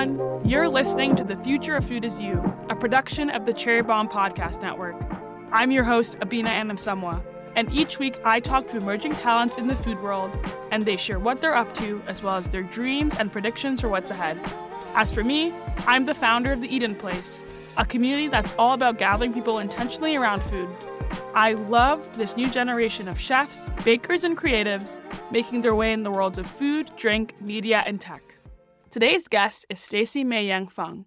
everyone. You're listening to The Future of Food Is You, a production of the Cherry Bomb Podcast Network. I'm your host, Abena Anim-Somuah, and each week I talk to emerging talents in the food world, and they share what they're up to, as well as their dreams and predictions for what's ahead. As for me, I'm the founder of the Eden Place, a community that's all about gathering people intentionally around food. I love this new generation of chefs, bakers, and creatives making their way in the worlds of food, drink, media, and tech. Today's guest is Stacey Mei Yan Fong.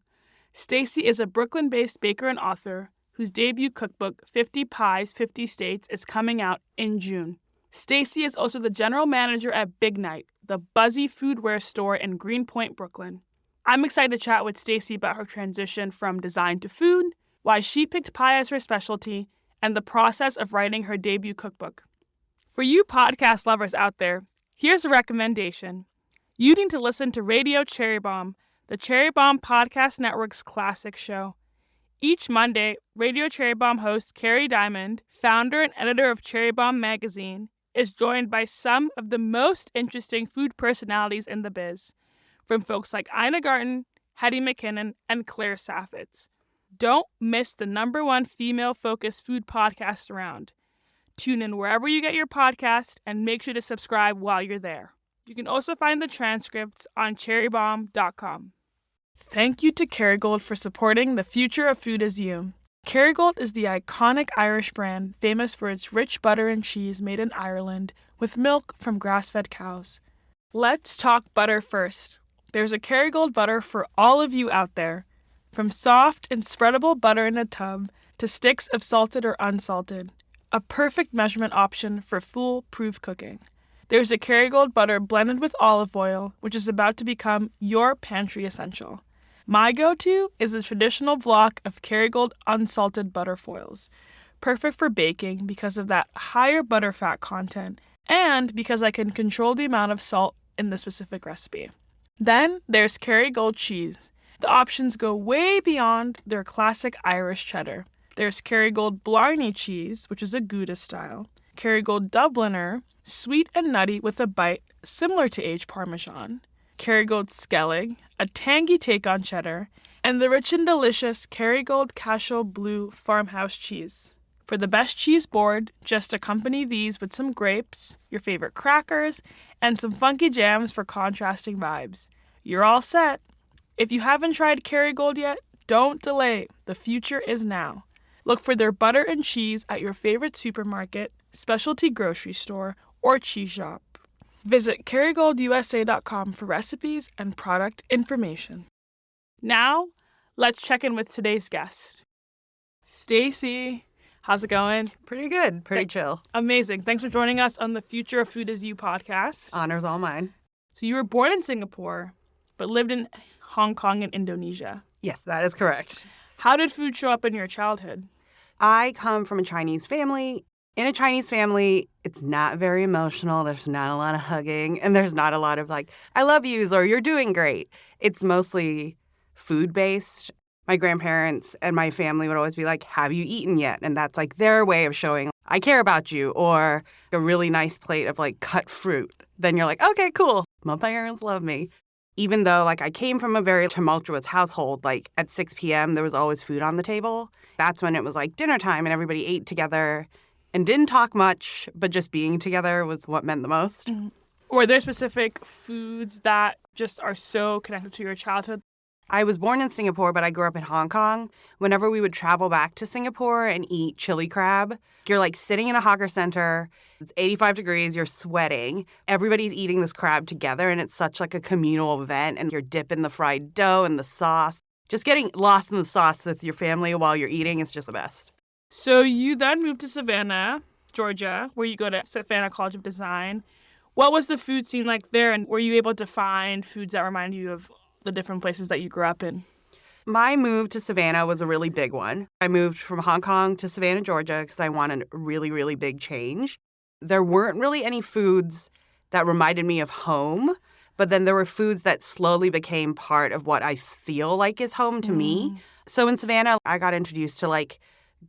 Stacey is a Brooklyn-based baker and author whose debut cookbook, 50 Pies, 50 States, is coming out in June. Stacey is also the general manager at Big Night, the buzzy foodware store in Greenpoint, Brooklyn. I'm excited to chat with Stacey about her transition from design to food, why she picked pie as her specialty, and the process of writing her debut cookbook. For you podcast lovers out there, here's a recommendation. You need to listen to Radio Cherry Bomb, the Cherry Bomb Podcast Network's classic show. Each Monday, Radio Cherry Bomb host Kerry Diamond, founder and editor of Cherry Bomb magazine, is joined by some of the most interesting food personalities in the biz, from folks like Ina Garten, Hetty McKinnon, and Claire Saffitz. Don't miss the #1 female-focused food podcast around. Tune in wherever you get your podcast and make sure to subscribe while you're there. You can also find the transcripts on cherrybomb.com. Thank you to Kerrygold for supporting The Future of Food Is You. Kerrygold is the iconic Irish brand famous for its rich butter and cheese made in Ireland with milk from grass-fed cows. Let's talk butter first. There's a Kerrygold butter for all of you out there. From soft and spreadable butter in a tub to sticks of salted or unsalted, a perfect measurement option for foolproof cooking. There's a Kerrygold butter blended with olive oil, which is about to become your pantry essential. My go-to is a traditional block of Kerrygold unsalted butter foils, perfect for baking because of that higher butter fat content and because I can control the amount of salt in the specific recipe. Then there's Kerrygold cheese. The options go way beyond their classic Irish cheddar. There's Kerrygold Blarney cheese, which is a Gouda style, Kerrygold Dubliner, sweet and nutty with a bite similar to aged Parmesan, Kerrygold Skellig, a tangy take on cheddar, and the rich and delicious Kerrygold Cashel Blue farmhouse cheese. For the best cheese board, just accompany these with some grapes, your favorite crackers, and some funky jams for contrasting vibes. You're all set. If you haven't tried Kerrygold yet, don't delay. The future is now. Look for their butter and cheese at your favorite supermarket, specialty grocery store, or cheese shop. Visit KerrygoldUSA.com for recipes and product information. Now, let's check in with today's guest. Stacey, how's it going? Pretty good. Pretty chill. Amazing. Thanks for joining us on the Future of Food Is You podcast. Honor's all mine. So you were born in Singapore, but lived in Hong Kong and Indonesia. Yes, that is correct. How did food show up in your childhood? I come from a Chinese family. In a Chinese family, it's not very emotional. There's not a lot of hugging, and there's not a lot of like, I love yous or you're doing great. It's mostly food-based. My grandparents and my family would always be like, have you eaten yet? And that's like their way of showing I care about you, or a really nice plate of like cut fruit. Then you're like, okay, cool. My parents love me. Even though, like, I came from a very tumultuous household, like, at 6 p.m., there was always food on the table. That's when it was, like, dinner time, and everybody ate together and didn't talk much, but just being together was what meant the most. Mm-hmm. Were there specific foods that just are so connected to your childhood? I was born in Singapore, but I grew up in Hong Kong. Whenever we would travel back to Singapore and eat chili crab, you're like sitting in a hawker center. It's 85 degrees. You're sweating. Everybody's eating this crab together, and it's such like a communal event. And you're dipping the fried dough and the sauce. Just getting lost in the sauce with your family while you're eating is just the best. So you then moved to Savannah, Georgia, where you go to Savannah College of Design. What was the food scene like there, and were you able to find foods that reminded you of the different places that you grew up in? My move to Savannah was a really big one. I moved from Hong Kong to Savannah, Georgia, because I wanted a really, really big change. There weren't really any foods that reminded me of home, but then there were foods that slowly became part of what I feel like is home to me. So in Savannah, I got introduced to like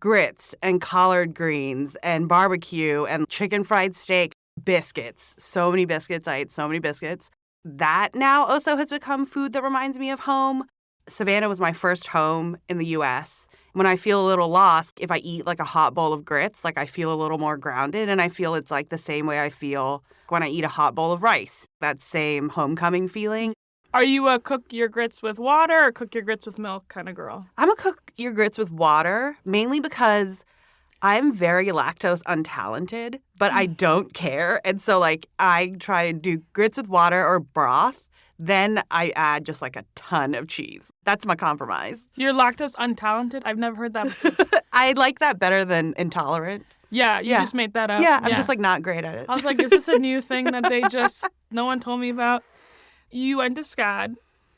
grits and collard greens and barbecue and chicken fried steak, biscuits. So many biscuits. I ate so many biscuits. that now also has become food that reminds me of home. Savannah was my first home in the U.S. When I feel a little lost, if I eat like a hot bowl of grits, like I feel a little more grounded. And I feel it's like the same way I feel when I eat a hot bowl of rice, that same homecoming feeling. Are you a cook your grits with water or cook your grits with milk kind of girl? I'm a cook your grits with water, mainly because I'm very lactose untalented, but I don't care. And so like I try to do grits with water or broth. Then I add just like a ton of cheese. That's my compromise. You're lactose untalented? I've never heard that before. I like that better than intolerant. Yeah, you just made that up. Yeah, I'm just like not great at it. I was like, is this a new thing that no one told me about? You went to SCAD,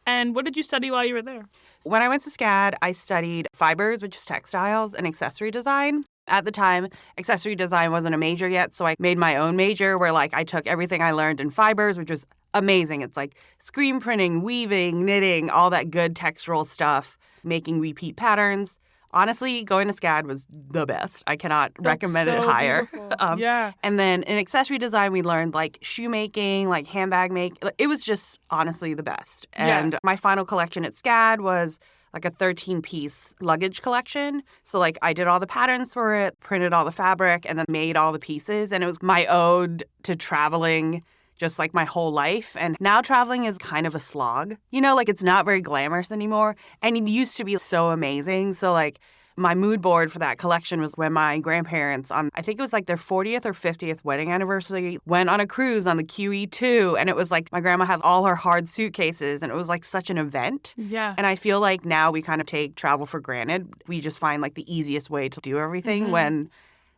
and what did you study while you were there? When I went to SCAD, I studied fibers, which is textiles, and accessory design. At the time, accessory design wasn't a major yet, so I made my own major where like I took everything I learned in fibers, which was amazing. It's like screen printing, weaving, knitting, all that good textural stuff, making repeat patterns. Honestly, going to SCAD was the best. I cannot recommend it higher. Yeah. And then in accessory design, we learned like shoemaking, like handbag make. It was just honestly the best. And my final collection at SCAD was like a 13-piece luggage collection. So like I did all the patterns for it, printed all the fabric, and then made all the pieces. And it was my ode to traveling just like my whole life. And now traveling is kind of a slog. You know, like it's not very glamorous anymore. And it used to be so amazing. So like my mood board for that collection was when my grandparents I think it was like their 40th or 50th wedding anniversary, went on a cruise on the QE2. And it was like my grandma had all her hard suitcases and it was like such an event. Yeah. And I feel like now we kind of take travel for granted. We just find like the easiest way to do everything when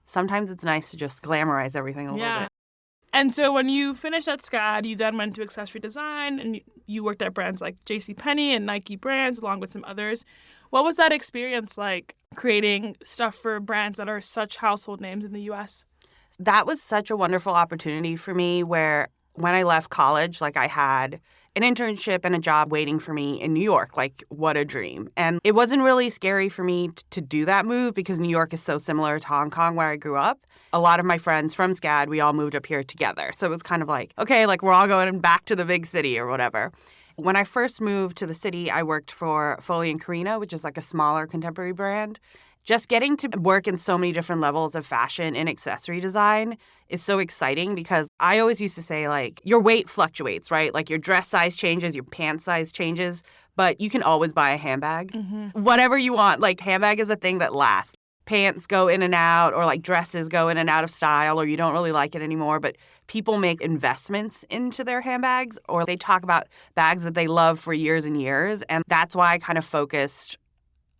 sometimes it's nice to just glamorize everything a little bit. And so when you finished at SCAD, you then went to accessory design and you worked at brands like JCPenney and Nike brands along with some others. What was that experience like creating stuff for brands that are such household names in the U.S.? That was such a wonderful opportunity for me where when I left college, like I had an internship and a job waiting for me in New York. Like, what a dream. And it wasn't really scary for me to do that move because New York is so similar to Hong Kong where I grew up. A lot of my friends from SCAD, we all moved up here together. So it was kind of like, okay, like we're all going back to the big city or whatever. When I first moved to the city, I worked for Foley & Carino, which is like a smaller contemporary brand. Just getting to work in so many different levels of fashion and accessory design is so exciting because I always used to say, like, your weight fluctuates, right? Like, your dress size changes, your pants size changes, but you can always buy a handbag. Whatever you want. Like, handbag is a thing that lasts. Pants go in and out, or, like, dresses go in and out of style, or you don't really like it anymore, but people make investments into their handbags, or they talk about bags that they love for years and years, and that's why I kind of focused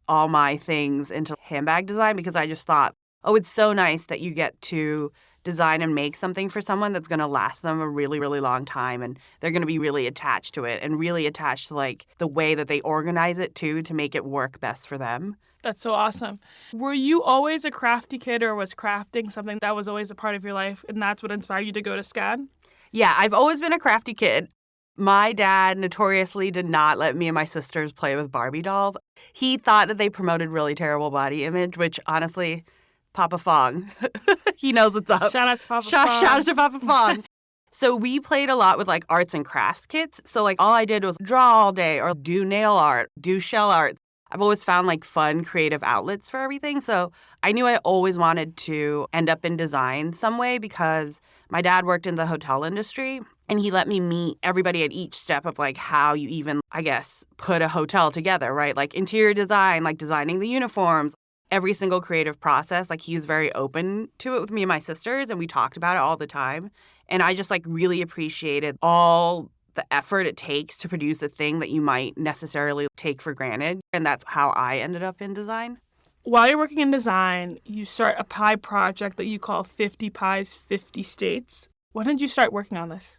all my things into handbag design because I just thought, oh, it's so nice that you get to design and make something for someone that's going to last them a really, really long time. And they're going to be really attached to it and really attached to like the way that they organize it too to make it work best for them. That's so awesome. Were you always a crafty kid or was crafting something that was always a part of your life and that's what inspired you to go to SCAD? Yeah, I've always been a crafty kid. My dad notoriously did not let me and my sisters play with Barbie dolls. He thought that they promoted really terrible body image, which honestly, Papa Fong, he knows what's up. Shout out to Papa Fong. Shout out to Papa Fong. So we played a lot with like arts and crafts kits. So like all I did was draw all day or do nail art, do shell art. I've always found like fun, creative outlets for everything. So I knew I always wanted to end up in design some way because my dad worked in the hotel industry. And he let me meet everybody at each step of, like, how you even, I guess, put a hotel together, right? Like, interior design, like, designing the uniforms, every single creative process. Like, he was very open to it with me and my sisters, and we talked about it all the time. And I just, like, really appreciated all the effort it takes to produce a thing that you might necessarily take for granted. And that's how I ended up in design. While you're working in design, you start a pie project that you call 50 Pies, 50 States. When did you start working on this?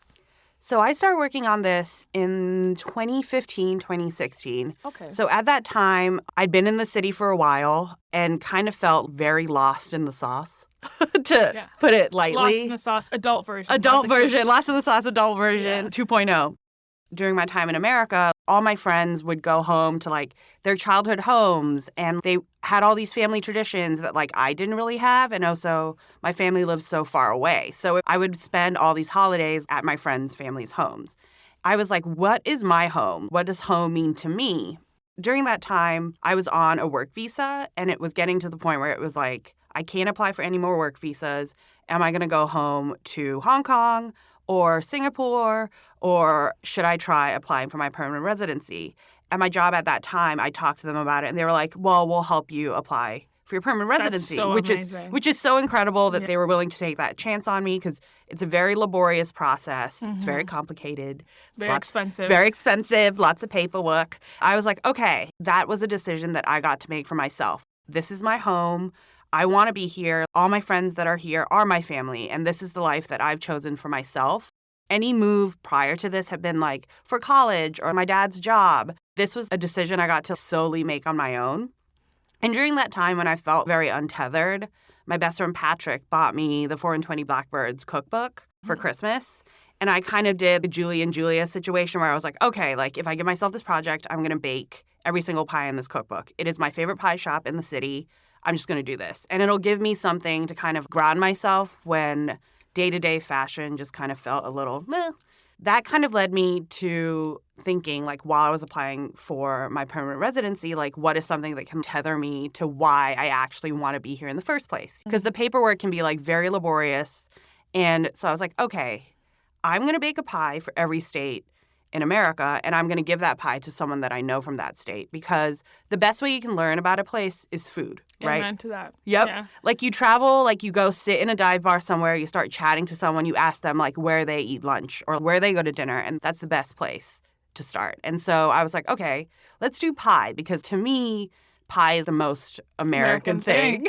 So I started working on this in 2015, 2016. Okay. So at that time, I'd been in the city for a while and kind of felt very lost in the sauce, to put it lightly. Lost in the sauce, adult version. Lost in the sauce, adult version 2.0. During my time in America, All my friends would go home to like their childhood homes, and they had all these family traditions that like I didn't really have. And also my family lived so far away. So I would spend all these holidays at my friends' families' homes. I was like, what is my home? What does home mean to me? During that time, I was on a work visa, and it was getting to the point where it was like, I can't apply for any more work visas. Am I going to go home to Hong Kong or Singapore, or should I try applying for my permanent residency? At my job at that time, I talked to them about it, and they were like, well, we'll help you apply for your permanent residency, so amazing. which is so incredible that they were willing to take that chance on me, because it's a very laborious process. It's very complicated. Very expensive. Very expensive, lots of paperwork. I was like, okay, that was a decision that I got to make for myself. This is my home. I want to be here. All my friends that are here are my family, and this is the life that I've chosen for myself. Any move prior to this had been like for college or my dad's job. This was a decision I got to solely make on my own. And during that time when I felt very untethered, my best friend Patrick bought me the 4 and 20 Blackbirds cookbook for Christmas. And I kind of did the Julie and Julia situation where I was like, okay, like if I give myself this project, I'm going to bake every single pie in this cookbook. It is my favorite pie shop in the city. I'm just going to do this. And it'll give me something to kind of ground myself when day-to-day fashion just kind of felt a little meh. That kind of led me to thinking, like, while I was applying for my permanent residency, like, what is something that can tether me to why I actually want to be here in the first place? Because the paperwork can be, like, very laborious. And so I was like, okay, I'm going to bake a pie for every state in America, and I'm going to give that pie to someone that I know from that state, because the best way you can learn about a place is food, right? Amen to that. Yep. Yeah. Like you travel, like you go sit in a dive bar somewhere, you start chatting to someone, you ask them like where they eat lunch or where they go to dinner, and that's the best place to start. And so I was like, okay, let's do pie, because to me, pie is the most American thing.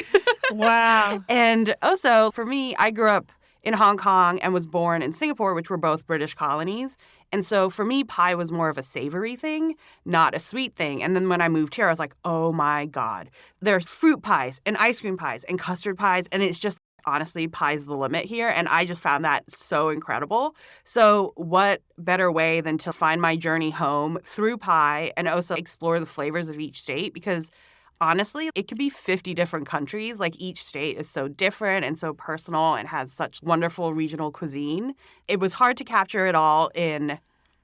Wow. And also for me, I grew up in Hong Kong and was born in Singapore, which were both British colonies. And so for me, pie was more of a savory thing, not a sweet thing. And then when I moved here, I was like, oh my God, there's fruit pies and ice cream pies and custard pies. And it's just, honestly, pie's the limit here. And I just found that so incredible. So what better way than to find my journey home through pie and also explore the flavors of each state? Because honestly, it could be 50 different countries. Like each state is so different and so personal and has such wonderful regional cuisine. It was hard to capture it all in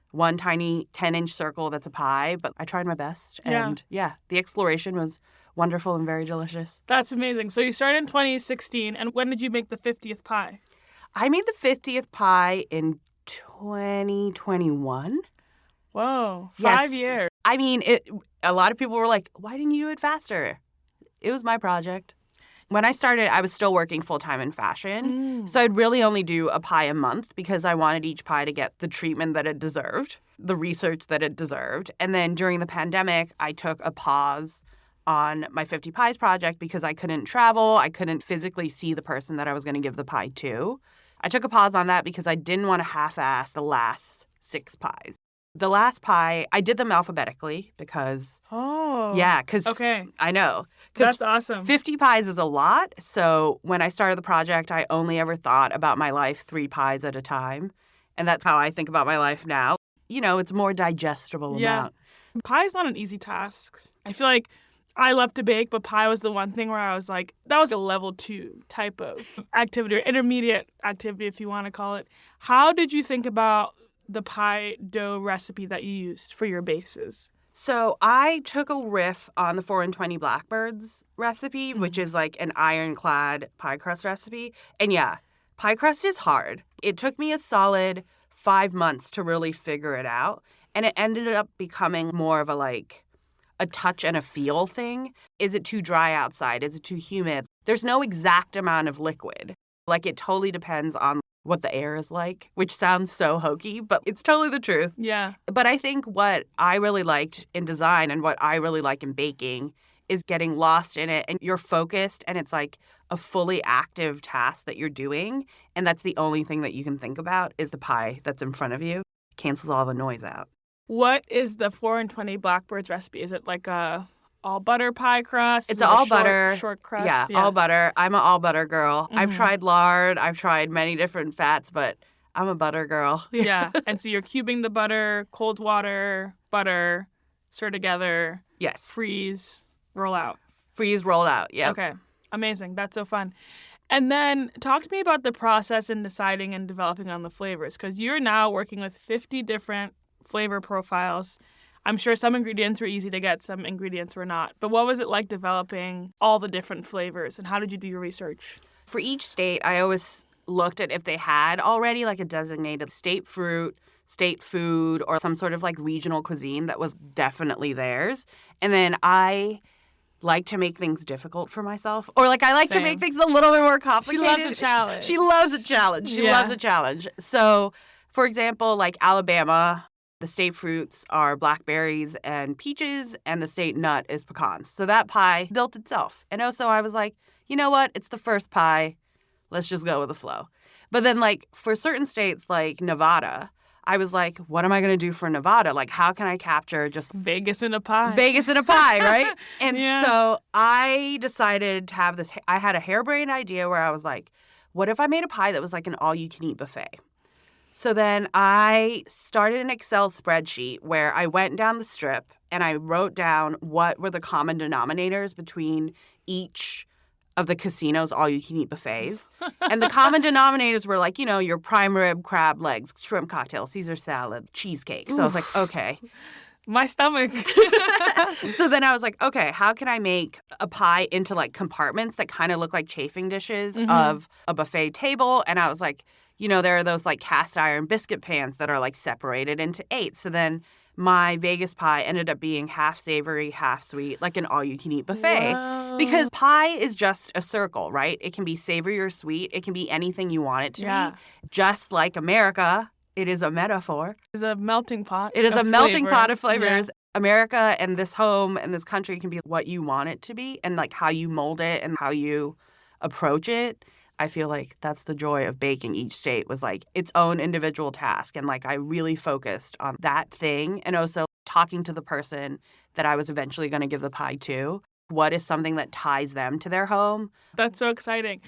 one tiny 10-inch circle that's a pie, but I tried my best. And yeah, the exploration was wonderful and very delicious. That's amazing. So you started in 2016, and when did you make the 50th pie? I made the 50th pie in 2021. Whoa, Yes. 5 years. I mean, a lot of people were like, why didn't you do it faster? It was my project. When I started, I was still working full-time in fashion. So I'd really only do a pie a month because I wanted each pie to get the treatment that it deserved, the research that it deserved. And then during the pandemic, I took a pause on my 50 Pies project because I couldn't travel. I couldn't physically see the person that I was going to give the pie to. I took a pause on that because I didn't want to half-ass the last 6 pies. The last pie, I did them alphabetically because... Oh. Yeah, because... Okay. I know. That's awesome. 50 pies is a lot. So when I started the project, I only ever thought about my life 3 pies at a time. And that's how I think about my life now. You know, it's a more digestible amount. Pie is not an easy task. I feel like I love to bake, but pie was the one thing where I was like, that was a level 2 type of activity or intermediate activity, if you want to call it. How did you think about the pie dough recipe that you used for your bases? So I took a riff on the 4 and 20 Blackbirds recipe, which is like an ironclad pie crust recipe. And yeah, pie crust is hard. It took me a solid 5 months to really figure it out. And it ended up becoming more of a touch and a feel thing. Is it too dry outside? Is it too humid? There's no exact amount of liquid. Like it totally depends on what the air is like, which sounds so hokey, but it's totally the truth. Yeah. But I think what I really liked in design and what I really like in baking is getting lost in it and you're focused and it's like a fully active task that you're doing. And that's the only thing that you can think about is the pie that's in front of you. It cancels all the noise out. What is the 4 and 20 Blackbirds recipe? Is it like a all butter pie crust? It's all butter. Short crust? Yeah, all butter. I'm an all butter girl. Mm-hmm. I've tried lard. I've tried many different fats, but I'm a butter girl. Yeah. And so you're cubing the butter, cold water, butter, stir together, Yes. freeze, roll out. Freeze, roll out. Yeah. Okay. Amazing. That's so fun. And then talk to me about the process in deciding and developing on the flavors, because you're now working with 50 different flavor profiles. I'm sure some ingredients were easy to get, some ingredients were not. But what was it like developing all the different flavors, and how did you do your research? For each state, I always looked at if they had already like a designated state fruit, state food, or some sort of like regional cuisine that was definitely theirs. And then I like to make things difficult for myself. Or like I like to make things a little bit more complicated. She loves a challenge. She loves a challenge. She loves a challenge. So, for example, like Alabama, the state fruits are blackberries and peaches, and the state nut is pecans. So that pie built itself. And also I was like, you know what? It's the first pie. Let's just go with the flow. But then like for certain states like Nevada, I was like, what am I going to do for Nevada? Like, how can I capture just Vegas in a pie? Vegas in a pie, right? And Yeah. so I decided to have this. I had a harebrained idea where I was like, what if I made a pie that was like an all-you-can-eat buffet? So then I started an Excel spreadsheet where I went down the strip and I wrote down what were the common denominators between each of the casino's all-you-can-eat buffets. And the common denominators were like, you know, your prime rib, crab legs, shrimp cocktail, Caesar salad, cheesecake. So I was like, okay. My stomach. So then I was like, okay, how can I make a pie into like compartments that kind of look like chafing dishes of a buffet table? And I was like, you know, there are those like cast iron biscuit pans that are like separated into 8. So then my Vegas pie ended up being half savory, half sweet, like an all-you-can-eat buffet. Whoa. Because pie is just a circle, right? It can be savory or sweet. It can be anything you want it to be. Just like America, it is a metaphor. It's a melting pot. It is of a melting flavor. pot of flavors. Yeah. America and this home and this country can be what you want it to be, and like how you mold it and how you approach it. I feel like that's the joy of baking. Each state was like its own individual task. And like I really focused on that thing, and also talking to the person that I was eventually going to give the pie to. What is something that ties them to their home? That's so exciting.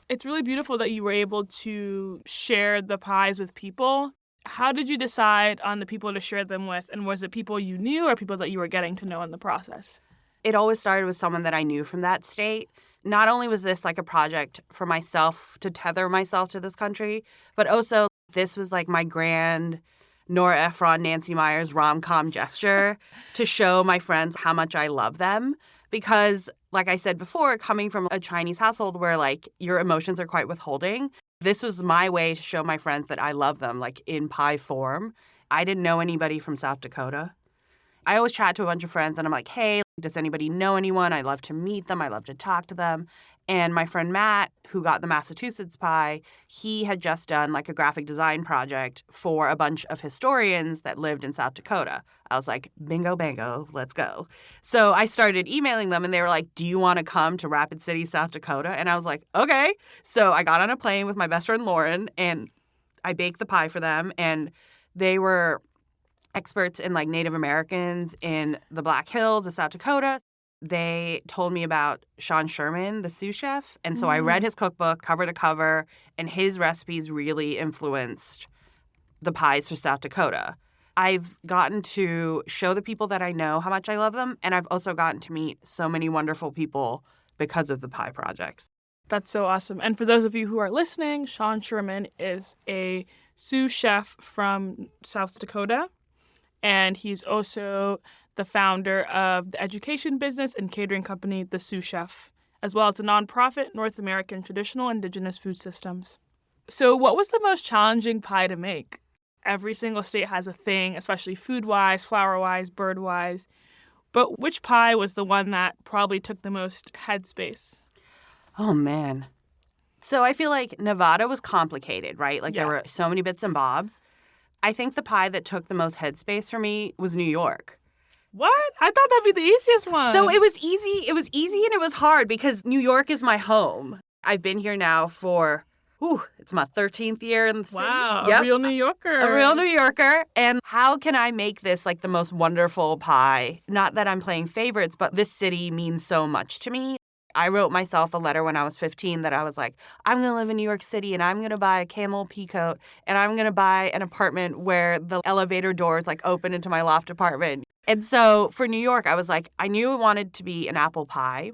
It's really beautiful that you were able to share the pies with people. How did you decide on the people to share them with? And was it people you knew or people that you were getting to know in the process? It always started with someone that I knew from that state. Not only was this like a project for myself to tether myself to this country, but also this was like my grand Nora Ephron, Nancy Meyers rom-com gesture to show my friends how much I love them. Because, like I said before, coming from a Chinese household where like your emotions are quite withholding, this was my way to show my friends that I love them, like in pie form. I didn't know anybody from South Dakota. I always chat to a bunch of friends and I'm like, hey, does anybody know anyone? I love to meet them. I love to talk to them. And my friend Matt, who got the Massachusetts pie, he had just done like a graphic design project for a bunch of historians that lived in South Dakota. I was like, bingo, bango, let's go. So I started emailing them and they were like, do you want to come to Rapid City, South Dakota? And I was like, okay. So I got on a plane with my best friend Lauren and I baked the pie for them. And they were experts in like Native Americans in the Black Hills of South Dakota. They told me about Sean Sherman, the sous chef. And so I read his cookbook cover to cover, and his recipes really influenced the pies for South Dakota. I've gotten to show the people that I know how much I love them, and I've also gotten to meet so many wonderful people because of the pie projects. That's so awesome. And for those of you who are listening, Sean Sherman is a sous chef from South Dakota, and he's also the founder of the education business and catering company, The Sous Chef, as well as the nonprofit North American Traditional Indigenous Food Systems. So what was the most challenging pie to make? Every single state has a thing, especially food-wise, flour-wise, bird-wise. But which pie was the one that probably took the most headspace? Oh, man. So I feel like Nevada was complicated, right? Like there were so many bits and bobs. I think the pie that took the most headspace for me was New York. What? I thought that'd be the easiest one. So it was easy. It was easy and it was hard because New York is my home. I've been here now for, it's my 13th year in the city. Wow, Yep. a real New Yorker. A real New Yorker. And how can I make this like the most wonderful pie? Not that I'm playing favorites, but this city means so much to me. I wrote myself a letter when I was 15 that I was like, I'm going to live in New York City and I'm going to buy a camel peacoat and I'm going to buy an apartment where the elevator doors like open into my loft apartment. And so for New York, I was like, I knew I wanted to be an apple pie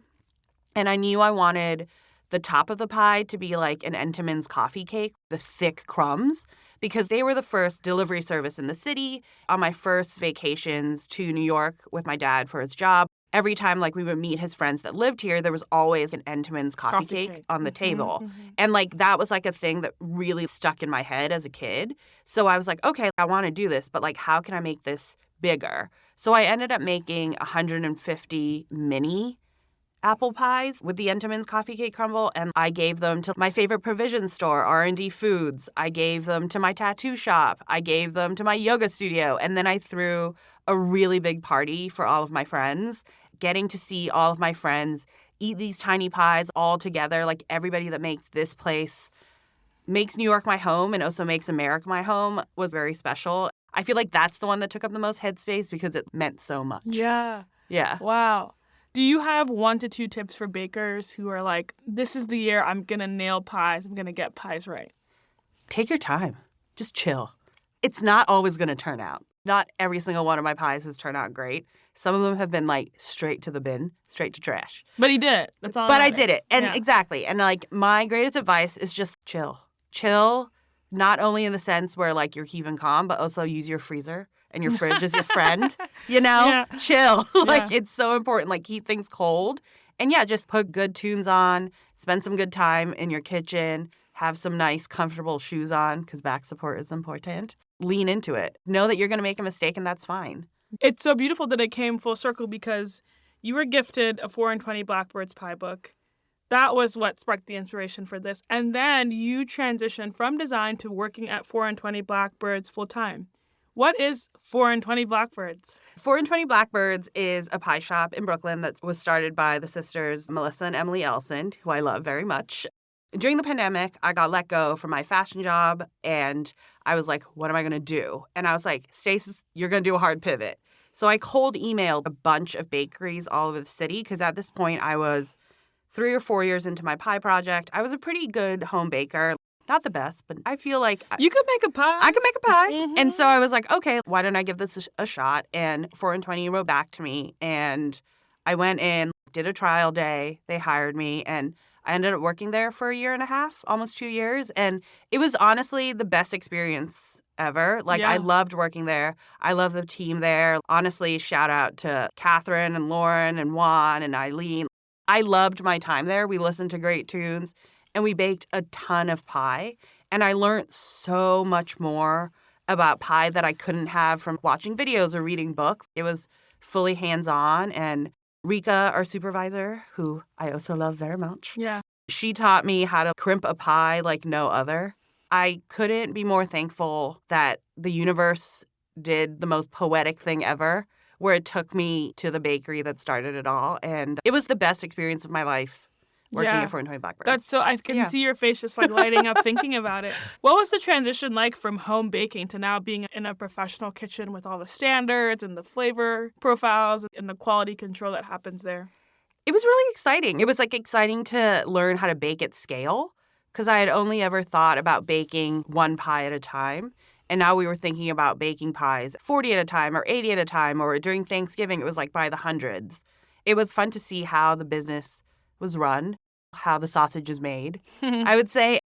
and I knew I wanted the top of the pie to be like an Entenmann's coffee cake, the thick crumbs, because they were the first delivery service in the city. On my first vacations to New York with my dad for his job, every time like we would meet his friends that lived here, there was always an Entenmann's coffee cake on the table. And like that was like a thing that really stuck in my head as a kid. So I was like, okay, I want to do this, but like how can I make this bigger? So I ended up making 150 mini apple pies with the Entenmann's coffee cake crumble, and I gave them to my favorite provision store, R&D Foods. I gave them to my tattoo shop. I gave them to my yoga studio. And then I threw a really big party for all of my friends, getting to see all of my friends eat these tiny pies all together. Like everybody that makes this place, makes New York my home and also makes America my home was very special. I feel like that's the one that took up the most headspace because it meant so much. Yeah. Yeah. Wow. Do you have 1 to 2 tips for bakers who are like, this is the year I'm going to nail pies, I'm going to get pies right? Take your time. Just chill. It's not always going to turn out. Not every single one of my pies has turned out great. Some of them have been like straight to the bin, straight to trash. But he did it. That's all. But I did it. And exactly. And like my greatest advice is just chill. Chill, not only in the sense where like you're keeping calm, but also use your freezer and your fridge as your friend, you know? Yeah. Chill. Like, it's so important. Like, keep things cold. And, yeah, just put good tunes on, spend some good time in your kitchen, have some nice, comfortable shoes on because back support is important. Lean into it. Know that you're going to make a mistake, and that's fine. It's so beautiful that it came full circle because you were gifted a 4 and 20 Blackbirds pie book. That was what sparked the inspiration for this. And then you transitioned from design to working at 4 and 20 Blackbirds full-time. What is 4 and 20 Blackbirds? 4 and 20 Blackbirds is a pie shop in Brooklyn that was started by the sisters Melissa and Emily Ellison, who I love very much. During the pandemic, I got let go from my fashion job, and I was like, what am I going to do? And I was like, Stacey, you're going to do a hard pivot. So I cold emailed a bunch of bakeries all over the city because at this point I was 3 or 4 years into my pie project. I was a pretty good home baker. Not the best, but I feel like you could make a pie. I could make a pie. And so I was like, okay, why don't I give this a shot? And 4 and 20 wrote back to me. And I went in, did a trial day. They hired me. And I ended up working there for 1.5 years, almost 2 years. And it was honestly the best experience ever. Like, I loved working there. I love the team there. Honestly, shout out to Catherine and Lauren and Juan and Eileen. I loved my time there. We listened to great tunes. And we baked a ton of pie. And I learned so much more about pie that I couldn't have from watching videos or reading books. It was fully hands-on. And Rika, our supervisor, who I also love very much, she taught me how to crimp a pie like no other. I couldn't be more thankful that the universe did the most poetic thing ever, where it took me to the bakery that started it all. And it was the best experience of my life. Working at 4 and 20 Blackbirds. That's so, I can see your face just like lighting up thinking about it. What was the transition like from home baking to now being in a professional kitchen with all the standards and the flavor profiles and the quality control that happens there? It was really exciting. It was like exciting to learn how to bake at scale because I had only ever thought about baking one pie at a time. And now we were thinking about baking pies 40 at a time or 80 at a time, or during Thanksgiving, it was like by the hundreds. It was fun to see how the business was run, how the sausage is made. I would say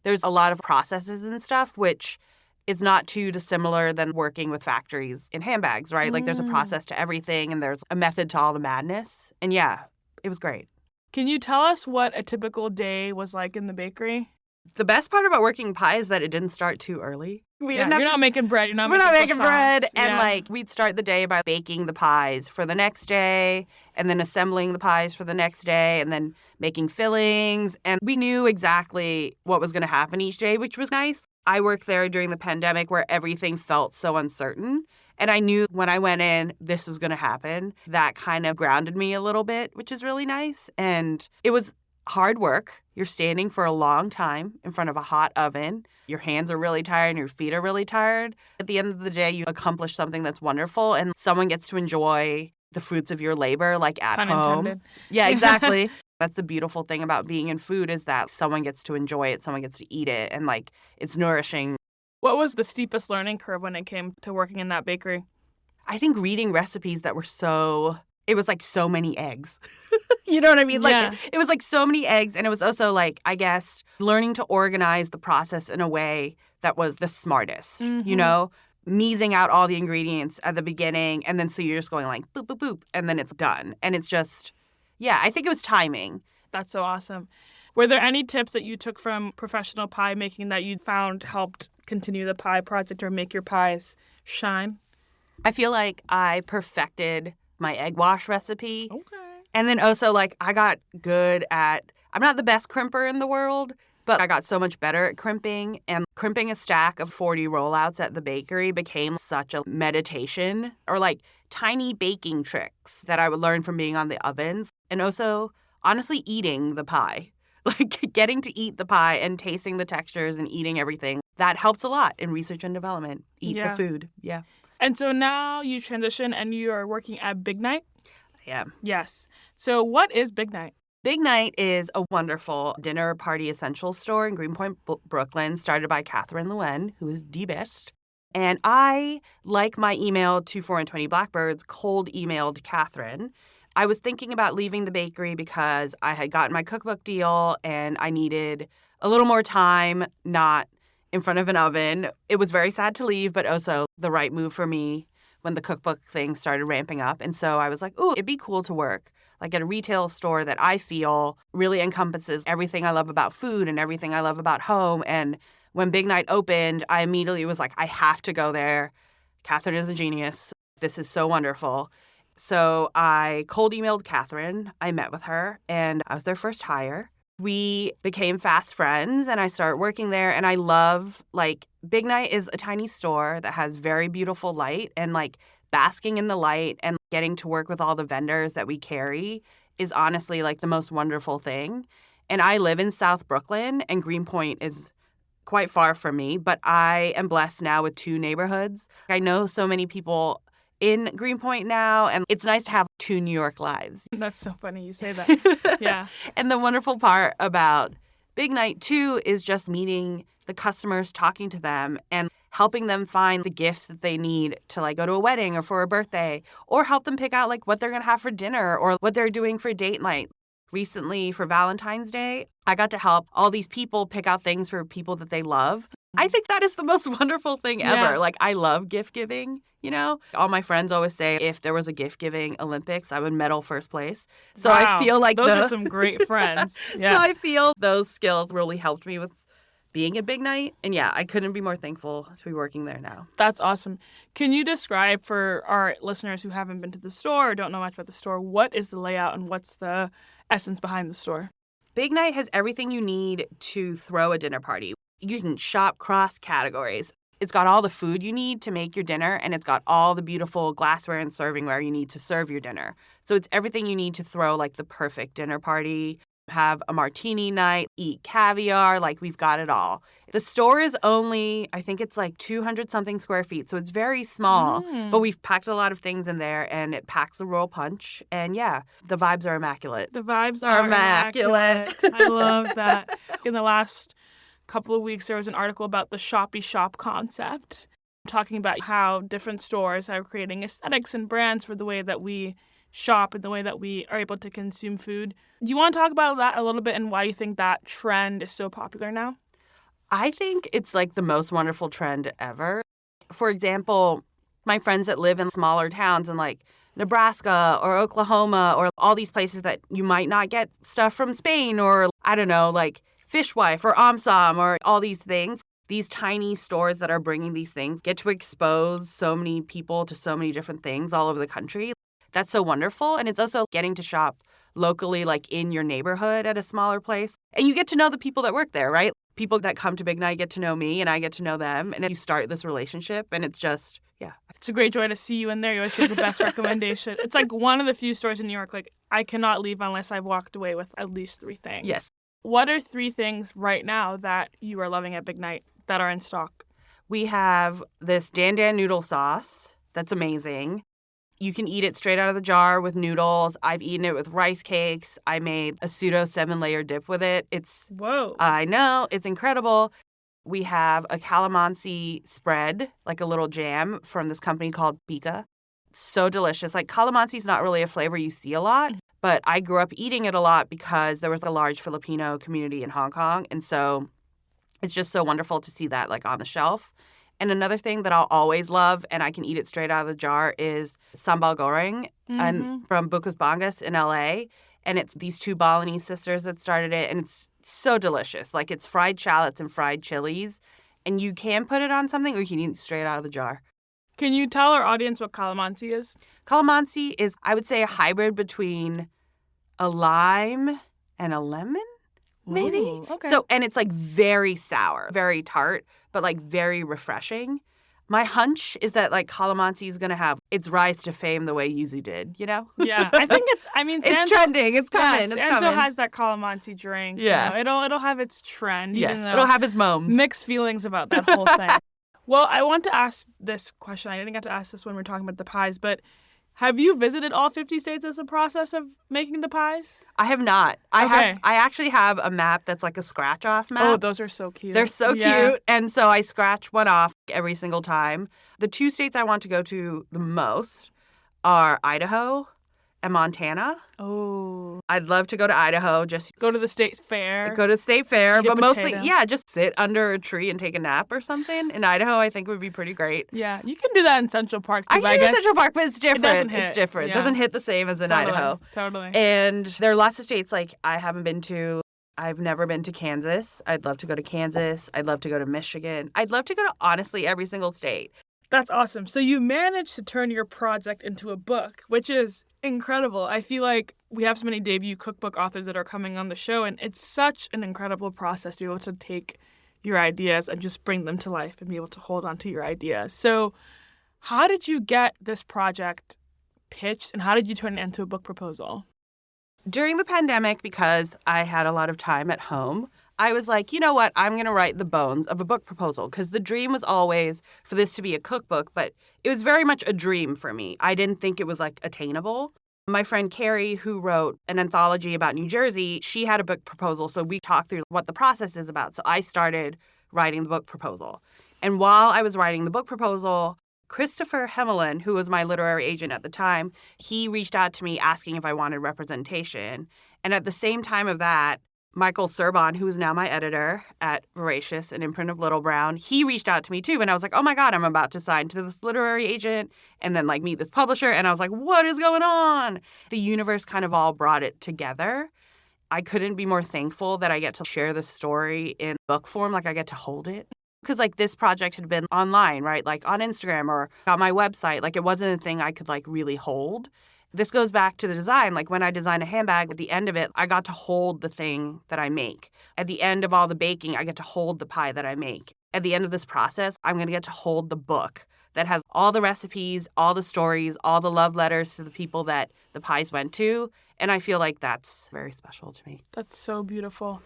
there's a lot of processes and stuff, which is not too dissimilar than working with factories in handbags, right? Like there's a process to everything and there's a method to all the madness. And yeah, it was great. Can you tell us what a typical day was like in the bakery? The best part about working pie is that it didn't start too early. You're not making bread. We're not making bread. And like we'd start the day by baking the pies for the next day and then assembling the pies for the next day and then making fillings. And we knew exactly what was going to happen each day, which was nice. I worked there during the pandemic where everything felt so uncertain. And I knew when I went in, this was going to happen. That kind of grounded me a little bit, which is really nice. And it was hard work. You're standing for a long time in front of a hot oven. Your hands are really tired and your feet are really tired. At the end of the day, you accomplish something that's wonderful and someone gets to enjoy the fruits of your labor, like at home. Unintended. Yeah, exactly. That's the beautiful thing about being in food is that someone gets to enjoy it, someone gets to eat it, and like it's nourishing. What was the steepest learning curve when it came to working in that bakery? I think reading recipes that were it was like so many eggs. You know what I mean? Yeah. Like it was like so many eggs. And it was also like, I guess, learning to organize the process in a way that was the smartest, you know? Measing out all the ingredients at the beginning. And then so you're just going like boop, boop, boop. And then it's done. And it's just, yeah, I think it was timing. That's so awesome. Were there any tips that you took from professional pie making that you found helped continue the pie project or make your pies shine? I feel like I perfected my egg wash recipe. Okay. And then also, like, I got good at, I'm not the best crimper in the world, but I got so much better at crimping. And crimping a stack of 40 rollouts at the bakery became such a meditation, or like tiny baking tricks that I would learn from being on the ovens. And also, honestly, eating the pie. Like, getting to eat the pie and tasting the textures and eating everything. That helps a lot in research and development. Eat the food. Yeah. And so now you transition and you are working at Big Night? Yeah. Yes. So what is Big Night? Big Night is a wonderful dinner party essentials store in Greenpoint, Brooklyn, started by Catherine Luen, who is the best. And I, like my email to 4 and 20 Blackbirds, cold emailed Catherine. I was thinking about leaving the bakery because I had gotten my cookbook deal and I needed a little more time, not in front of an oven. It was very sad to leave, but also the right move for me when the cookbook thing started ramping up. And so I was like, ooh, it'd be cool to work like at a retail store that I feel really encompasses everything I love about food and everything I love about home. And when Big Night opened, I immediately was like, I have to go there. Catherine is a genius. This is so wonderful. So I cold emailed Catherine. I met with her, and I was their first hire. We became fast friends, and I started working there. And I love, like, Big Night is a tiny store that has very beautiful light, and, like, basking in the light and getting to work with all the vendors that we carry is honestly, like, the most wonderful thing. And I live in South Brooklyn, and Greenpoint is quite far from me, but I am blessed now with 2 neighborhoods. I know so many people in Greenpoint now, and it's nice to have 2 New York lives. That's so funny you say that. Yeah. And the wonderful part about Big Night, too, is just meeting the customers, talking to them, and helping them find the gifts that they need to, like, go to a wedding or for a birthday, or help them pick out, like, what they're going to have for dinner or what they're doing for date night. Recently, for Valentine's Day, I got to help all these people pick out things for people that they love. I think that is the most wonderful thing ever. Yeah. Like, I love gift giving, you know? All my friends always say if there was a gift giving Olympics, I would medal first place. So Wow. I feel like those are some great friends. Yeah. So I feel those skills really helped me with being at Big Night. And yeah, I couldn't be more thankful to be working there now. That's awesome. Can you describe for our listeners who haven't been to the store or don't know much about the store, what is the layout and what's the essence behind the store? Big Night has everything you need to throw a dinner party. You can shop cross categories. It's got all the food you need to make your dinner, and it's got all the beautiful glassware and servingware you need to serve your dinner. So it's everything you need to throw like the perfect dinner party. Have a martini night, eat caviar, like we've got it all. The store is only, I think it's like 200-something square feet, so it's very small, but we've packed a lot of things in there, and it packs a royal punch, and yeah, the vibes are immaculate. The vibes are immaculate. I love that. In the last couple of weeks, there was an article about the shoppy shop concept, talking about how different stores are creating aesthetics and brands for the way that we shop and the way that we are able to consume food. Do you want to talk about that a little bit and why you think that trend is so popular now? I think it's like the most wonderful trend ever. For example, my friends that live in smaller towns in like Nebraska or Oklahoma or all these places that you might not get stuff from Spain or, I don't know, like Fishwife or Amsam or all these things. These tiny stores that are bringing these things get to expose so many people to so many different things all over the country. That's so wonderful. And it's also getting to shop locally, like in your neighborhood at a smaller place. And you get to know the people that work there, right? People that come to Big Night get to know me and I get to know them. And you start this relationship and it's just, yeah. It's a great joy to see you in there. You always give the best recommendation. It's like one of the few stores in New York, like I cannot leave unless I've walked away with at least 3 things. Yes. What are 3 things right now that you are loving at Big Night that are in stock? We have this Dan Dan noodle sauce that's amazing. You can eat it straight out of the jar with noodles. I've eaten it with rice cakes. I made a pseudo 7-layer dip with it. Whoa. I know, it's incredible. We have a calamansi spread, like a little jam from this company called Pika. So delicious. Like calamansi is not really a flavor you see a lot, but I grew up eating it a lot because there was a large Filipino community in Hong Kong. And so it's just so wonderful to see that like on the shelf. And another thing that I'll always love, and I can eat it straight out of the jar, is sambal goreng and from Bukas Bangas in LA. And it's these two Balinese sisters that started it, and it's so delicious. Like it's fried shallots and fried chilies, and you can put it on something or you can eat it straight out of the jar. Can you tell our audience what calamansi is? Calamansi is, I would say, a hybrid between a lime and a lemon, maybe. Ooh, okay. So, and it's like very sour, very tart, but like very refreshing. My hunch is that like calamansi is going to have its rise to fame the way yuzu did, you know? Yeah, I think it's it's trending. It's coming. Yes, it's Enzo coming. has that calamansi drink. Yeah. You know, it'll have its trend. Yes, even though it'll have its moments. mixed feelings about that whole thing. Well, I want to ask this question. I didn't get to ask this when we were talking about the pies, but have you visited all 50 states as a process of making the pies? I have not. Okay. I actually have a map that's like a scratch-off map. Oh, those are so cute. They're so Yeah. cute. And so I scratch one off every single time. The two states I want to go to the most are Idaho and Montana. Oh. I'd love to go to Idaho. Just Go to the state fair. Go to State Fair, Eat a but mostly, potato. just sit under a tree and take a nap or something. In Idaho, I think would be pretty great. Yeah, you can do that in Central Park too. I can do Central Park, but it's different. doesn't hit. It's different. Yeah. It doesn't hit the same as in Idaho. Totally. And there are lots of states like I haven't been to. I've never been to Kansas. I'd love to go to Kansas. I'd love to go to Michigan. I'd love to go to, honestly, every single state. That's awesome. So you managed to turn your project into a book, which is incredible. I feel like we have so many debut cookbook authors that are coming on the show, and it's such an incredible process to be able to take your ideas and just bring them to life and be able to hold on to your ideas. So how did you get this project pitched, and how did you turn it into a book proposal? During the pandemic, because I had a lot of time at home, I was like, you know what? I'm going to write the bones of a book proposal because the dream was always for this to be a cookbook, but it was very much a dream for me. I didn't think it was like attainable. My friend Kerry, who wrote an anthology about New Jersey, she had a book proposal. So we talked through what the process is about. So I started writing the book proposal. And while I was writing the book proposal, Christopher Hemmelin, who was my literary agent at the time, he reached out to me asking if I wanted representation. And at the same time of that, Michael Serbon, who is now my editor at Voracious, an imprint of Little Brown, he reached out to me too. And I was like, oh my God, I'm about to sign to this literary agent and then like meet this publisher. And I was like, what is going on? The universe kind of all brought it together. I couldn't be more thankful that I get to share the story in book form, like I get to hold it. Because like this project had been online, right? Like on Instagram or on my website. Like it wasn't a thing I could like really hold. This goes back to the design. Like when I design a handbag, at the end of it, I got to hold the thing that I make. At the end of all the baking, I get to hold the pie that I make. At the end of this process, I'm going to get to hold the book that has all the recipes, all the stories, all the love letters to the people that the pies went to. And I feel like that's very special to me. That's so beautiful.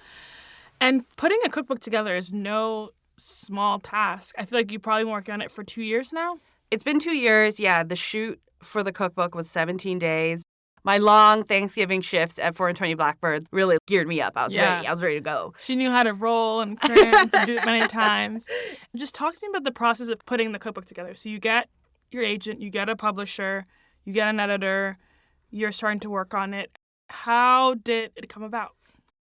And putting a cookbook together is no small task. I feel like you've probably been working on it for 2 years now. It's been 2 years. Yeah, the shoot for the cookbook was 17 days. My long Thanksgiving shifts at 420 Blackbirds really geared me up. I was ready. I was ready to go. She knew how to roll and crimp and do it many times. Just talk to me about the process of putting the cookbook together. So you get your agent, you get a publisher, you get an editor, you're starting to work on it. How did it come about?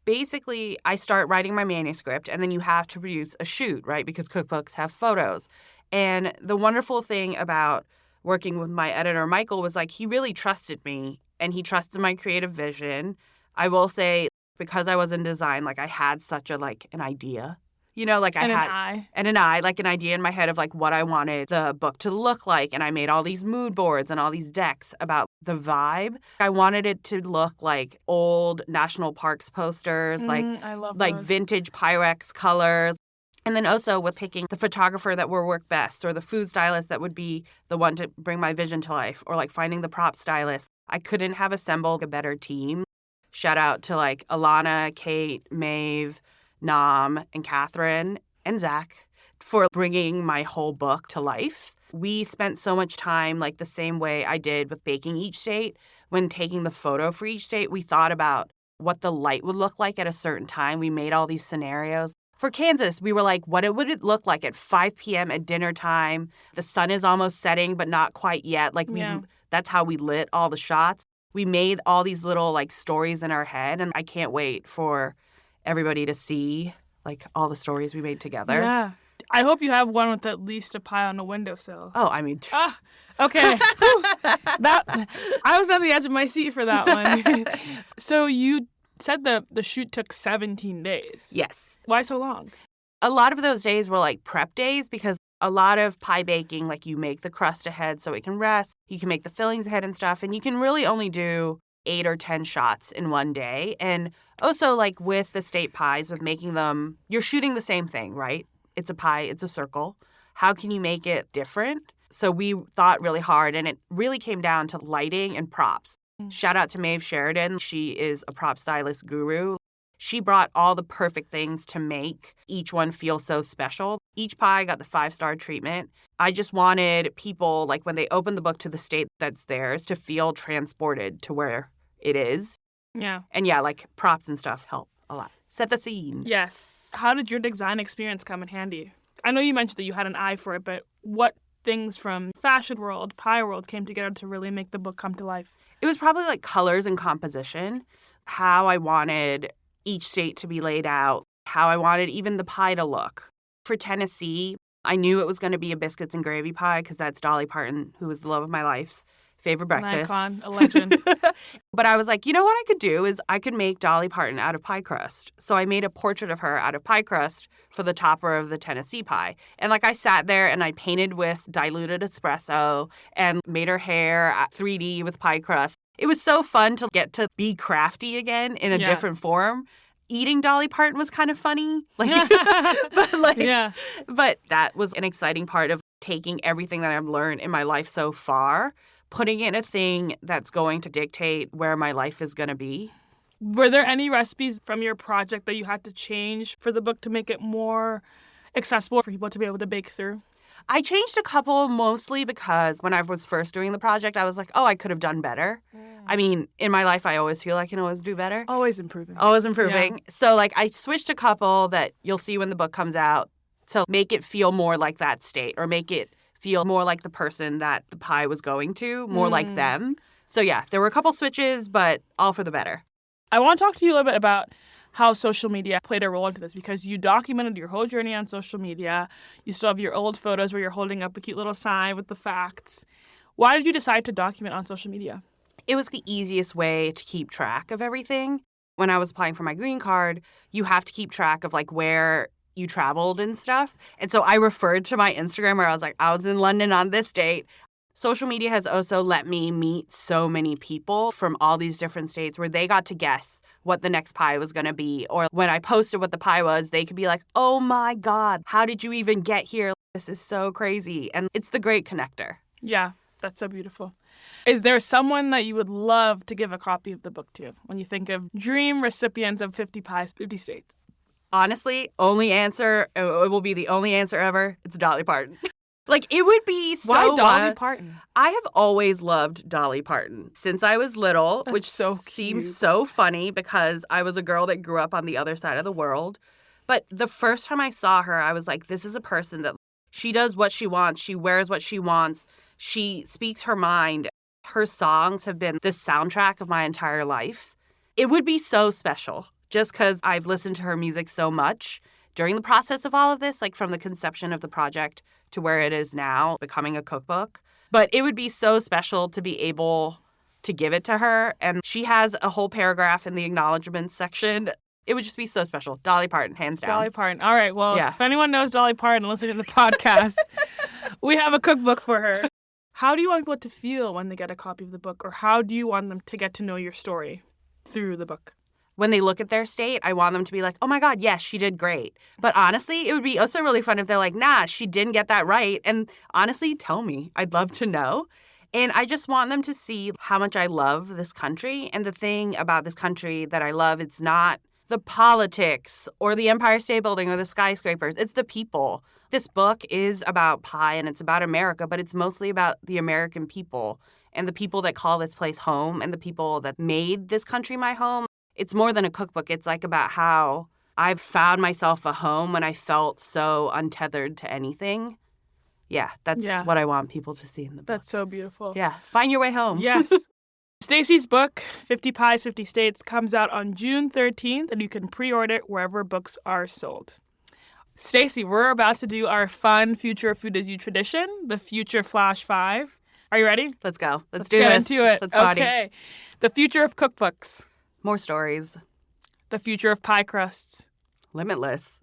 Basically, I start writing my manuscript, and then you have to produce a shoot, right? Because cookbooks have photos. And the wonderful thing about working with my editor, Michael, was like he really trusted me, and he trusted my creative vision. I will say, because I was in design, like I had such a an idea, you know, like I had an idea in my head of like what I wanted the book to look like, and I made all these mood boards and all these decks about the vibe. I wanted it to look like old national parks posters, I love like those. vintage Pyrex colors. And then also with picking the photographer that would work best or the food stylist that would be the one to bring my vision to life or like finding the prop stylist. I couldn't have assembled a better team. Shout out to like Alana, Kate, Maeve, Nam, and Catherine, and Zach for bringing my whole book to life. We spent so much time, like the same way I did with baking each state. When taking the photo for each state, we thought about what the light would look like at a certain time. We made all these scenarios. For Kansas, we were like, what would it look like at 5 p.m. at dinner time? The sun is almost setting, but not quite yet. Like, that's how we lit all the shots. We made all these little, like, stories in our head, and I can't wait for everybody to see, like, all the stories we made together. Yeah. I hope you have one with at least a pie on the windowsill. Oh, I mean... Okay. I was on the edge of my seat for that one. So you said the shoot took 17 days. Yes. Why so long? A lot of those days were like prep days because a lot of pie baking, like you make the crust ahead so it can rest. You can make the fillings ahead and stuff. And you can really only do 8 or 10 shots in one day. And also like with the state pies, with making them, you're shooting the same thing, right? It's a pie. It's a circle. How can you make it different? So we thought really hard, and it really came down to lighting and props. Shout out to Maeve Sheridan. She is a prop stylist guru. She brought all the perfect things to make each one feel so special. Each pie got the 5-star treatment. I just wanted people, like when they open the book to the state that's theirs, to feel transported to where it is. Yeah. And yeah, like props and stuff help a lot. Set the scene. Yes. How did your design experience come in handy? I know you mentioned that you had an eye for it, but what things from fashion world, pie world came together to really make the book come to life? It was probably like colors and composition, how I wanted each state to be laid out, how I wanted even the pie to look. For Tennessee, I knew it was going to be a biscuits and gravy pie because that's Dolly Parton, who was the love of my life's favorite breakfast. An icon, a legend. But I was like, you know what I could do is I could make Dolly Parton out of pie crust. So I made a portrait of her out of pie crust for the topper of the Tennessee pie. And like I sat there and I painted with diluted espresso and made her hair 3D with pie crust. It was so fun to get to be crafty again in a different form. Eating Dolly Parton was kind of funny. But that was an exciting part of taking everything that I've learned in my life so far, putting it in a thing that's going to dictate where my life is going to be. Were there any recipes from your project that you had to change for the book to make it more accessible for people to be able to bake through? I changed a couple mostly because when I was first doing the project, I was like, oh, I could have done better. I mean, in my life, I always feel I can always do better. Always improving. Always improving. Yeah. So, like, I switched a couple that you'll see when the book comes out to make it feel more like that state or make it feel more like the person that the pie was going to, more like them. So, yeah, there were a couple switches, but all for the better. I want to talk to you a little bit about how social media played a role into this because you documented your whole journey on social media. You still have your old photos where you're holding up a cute little sign with the facts. Why did you decide to document on social media? It was the easiest way to keep track of everything. When I was applying for my green card, you have to keep track of like where you traveled and stuff. And so I referred to my Instagram where I was like, I was in London on this date. Social media has also let me meet so many people from all these different states where they got to guess what the next pie was going to be. Or when I posted what the pie was, they could be like, oh my God, how did you even get here? This is so crazy. And it's the great connector. Yeah, that's so beautiful. Is there someone that you would love to give a copy of the book to when you think of dream recipients of 50 pies, 50 states? Honestly, only answer, it will be the only answer ever, it's Dolly Parton. Like, it would be so... Why Dolly Parton? I have always loved Dolly Parton since I was little, That's which so seems so funny because I was a girl that grew up on the other side of the world. But the first time I saw her, I was like, this is a person that she does what she wants. She wears what she wants. She speaks her mind. Her songs have been the soundtrack of my entire life. It would be so special just because I've listened to her music so much during the process of all of this, like from the conception of the project to where it is now, becoming a cookbook. But it would be so special to be able to give it to her. And she has a whole paragraph in the acknowledgments section. It would just be so special. Dolly Parton, hands down. Dolly Parton. All right. Well, if anyone knows Dolly Parton listening to the podcast, we have a cookbook for her. How do you want people to feel when they get a copy of the book? Or how do you want them to get to know your story through the book? When they look at their state, I want them to be like, oh my God, yes, she did great. But honestly, it would be also really fun if they're like, nah, she didn't get that right. And honestly, tell me. I'd love to know. And I just want them to see how much I love this country. And the thing about this country that I love, it's not the politics or the Empire State Building or the skyscrapers. It's the people. This book is about pie and it's about America, but it's mostly about the American people and the people that call this place home and the people that made this country my home. It's more than a cookbook. It's like about how I've found myself a home when I felt so untethered to anything. Yeah, that's what I want people to see in the book. That's so beautiful. Yeah, find your way home. Yes. Stacey's book, 50 Pies, 50 States, comes out on June 13th, and you can pre-order it wherever books are sold. Stacey, we're about to do our fun Future of Food Is You tradition, the Future Flash 5. Are you ready? Let's go. Let's get this. into it. Let's party. Okay. The future of cookbooks. More stories. The future of pie crusts. Limitless.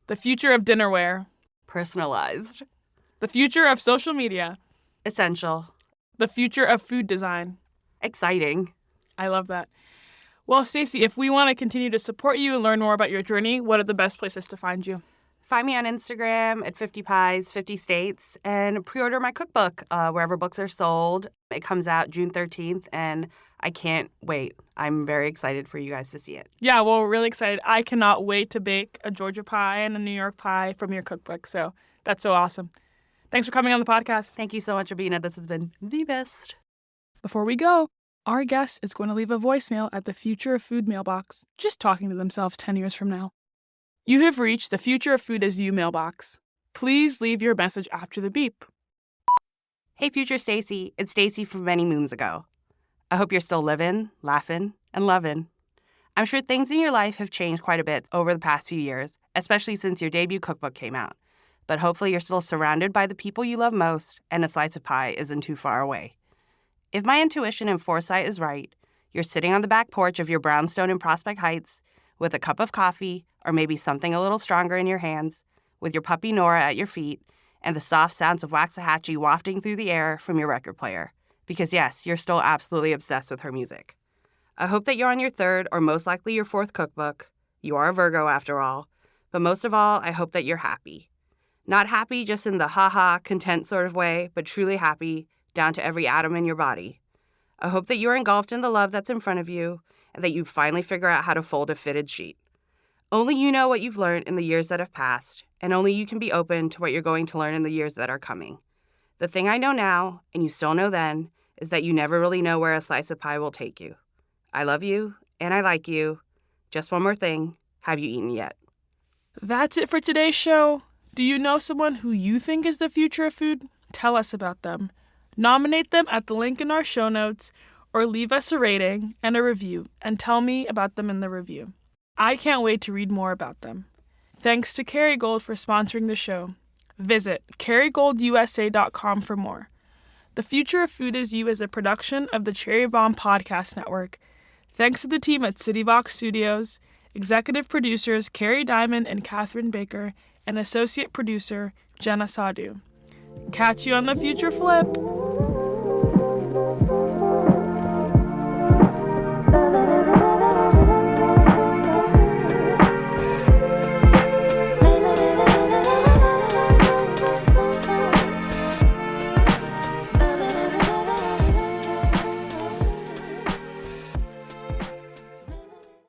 The future of dinnerware. Personalized. The future of social media. Essential. The future of food design. Exciting. I love that. Well, Stacey, if we want to continue to support you and learn more about your journey, what are the best places to find you? Find me on Instagram at 50 Pies, 50 States, and pre-order my cookbook wherever books are sold. It comes out June 13th, and I can't wait. I'm very excited for you guys to see it. Yeah, well, we're really excited. I cannot wait to bake a Georgia pie and a New York pie from your cookbook, so that's so awesome. Thanks for coming on the podcast. Thank you so much, Abena. This has been the best. Before we go, our guest is going to leave a voicemail at the Future of Food mailbox, just talking to themselves 10 years from now. You have reached the Future of Food Is You mailbox. Please leave your message after the beep. Hey, Future Stacey. It's Stacey from many moons ago. I hope you're still living, laughing, and loving. I'm sure things in your life have changed quite a bit over the past few years, especially since your debut cookbook came out. But hopefully you're still surrounded by the people you love most, and a slice of pie isn't too far away. If my intuition and foresight is right, you're sitting on the back porch of your brownstone in Prospect Heights with a cup of coffee or maybe something a little stronger in your hands, with your puppy Nora at your feet and the soft sounds of Waxahachie wafting through the air from your record player. Because yes, you're still absolutely obsessed with her music. I hope that you're on your third or most likely your fourth cookbook. You are a Virgo after all. But most of all, I hope that you're happy. Not happy just in the ha-ha, content sort of way, but truly happy down to every atom in your body. I hope that you're engulfed in the love that's in front of you and that you finally figure out how to fold a fitted sheet. Only you know what you've learned in the years that have passed, and only you can be open to what you're going to learn in the years that are coming. The thing I know now, and you still know then, is that you never really know where a slice of pie will take you. I love you, and I like you. Just one more thing. Have you eaten yet? That's it for today's show. Do you know someone who you think is the future of food? Tell us about them. Nominate them at the link in our show notes, or leave us a rating and a review, and tell me about them in the review. I can't wait to read more about them. Thanks to Kerrygold for sponsoring the show. Visit kerrygoldusa.com for more. The Future of Food Is You is a production of the Cherry Bomb Podcast Network. Thanks to the team at CityVox Studios, executive producers Carrie Diamond and Catherine Baker, and associate producer Jenna Sadhu. Catch you on the Future Flip!